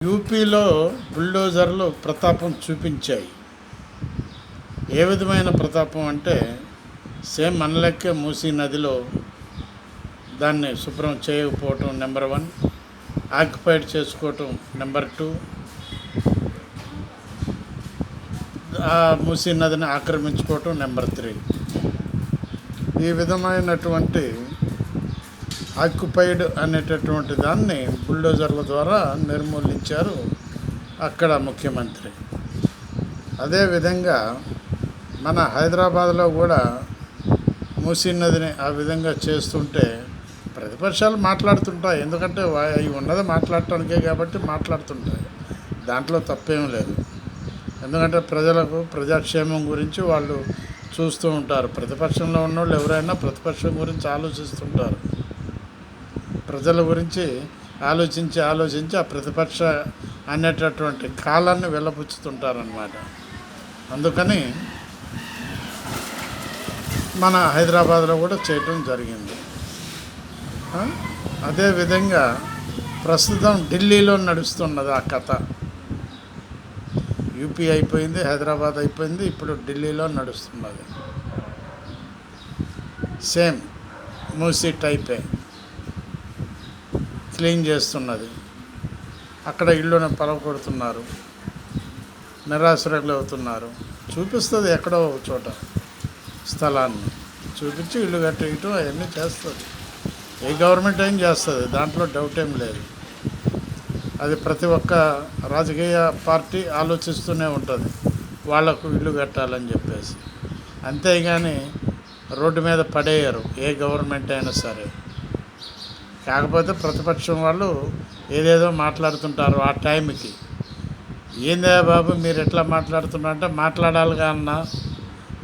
యూపీలో బుల్డోజర్లు ప్రతాపం చూపించాయి. ఏ విధమైన ప్రతాపం అంటే సేమ్ మనలెక్కే మూసీ నదిలో దాన్ని శుభ్రం చేయకపోవటం నెంబర్ 1, ఆక్యుపైడ్ చేసుకోవటం నెంబర్ 2, ఆ మూసీ నదిని ఆక్రమించుకోవటం నెంబర్ 3. ఈ విధమైనటువంటి ఆక్యుపైడ్ అనేటటువంటి దాన్ని బుల్డోజర్ల ద్వారా నిర్మూలించారు అక్కడ ముఖ్యమంత్రి. అదేవిధంగా మన హైదరాబాద్లో కూడా మూసీ నదిని ఆ విధంగా చేస్తుంటే ప్రతిపక్షాలు మాట్లాడుతుంటాయి. ఎందుకంటే అవి ఉన్నది మాట్లాడటానికే కాబట్టి మాట్లాడుతుంటాయి. దాంట్లో తప్పేం లేదు. ఎందుకంటే ప్రజలకు ప్రజాక్షేమం గురించి వాళ్ళు చూస్తూ ఉంటారు. ప్రతిపక్షంలో ఉన్నోళ్ళు ఎవరైనా ప్రతిపక్షం గురించి ఆలోచిస్తుంటారు. ప్రజల గురించి ఆలోచించి ఆ ప్రతిపక్ష అనేటటువంటి కాలాన్ని వెళ్ళపుచ్చుతుంటారన్నమాట. అందుకని మన హైదరాబాద్లో కూడా చేయటం జరిగింది. అదేవిధంగా ప్రస్తుతం ఢిల్లీలో నడుస్తున్నది ఆ కథ. యూపీ అయిపోయింది, హైదరాబాద్ అయిపోయింది, ఇప్పుడు ఢిల్లీలో నడుస్తున్నది. సేమ్ మూసీ టైపే క్లీన్ చేస్తున్నది. అక్కడ ఇళ్ళను పలకొడుతున్నారు, నిరాశ్రయులు అవుతున్నారు. చూపిస్తుంది ఎక్కడో ఒక చోట స్థలాన్ని చూపించి ఇల్లు కట్టేయటం అవన్నీ చేస్తుంది. ఏ గవర్నమెంట్ ఏం చేస్తుంది, దాంట్లో డౌట్ ఏం లేదు. అది ప్రతి ఒక్క రాజకీయ పార్టీ ఆలోచిస్తూనే ఉంటుంది వాళ్లకు ఇల్లు కట్టాలని చెప్పేసి. అంతేగాని రోడ్డు మీద పడేయరు ఏ గవర్నమెంట్ అయినా సరే. కాకపోతే ప్రతిపక్షం వాళ్ళు ఏదేదో మాట్లాడుతుంటారు ఆ టైంకి. ఏందా బాబు మీరు ఎట్లా మాట్లాడుతున్నా అంటే మాట్లాడాలిగా అన్న,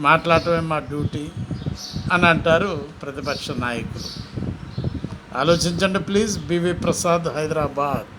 మాట్లాడటమే మా డ్యూటీ అని అంటారు ప్రతిపక్ష నాయకులు. ఆలోచించండి ప్లీజ్. బివి ప్రసాద్, హైదరాబాద్.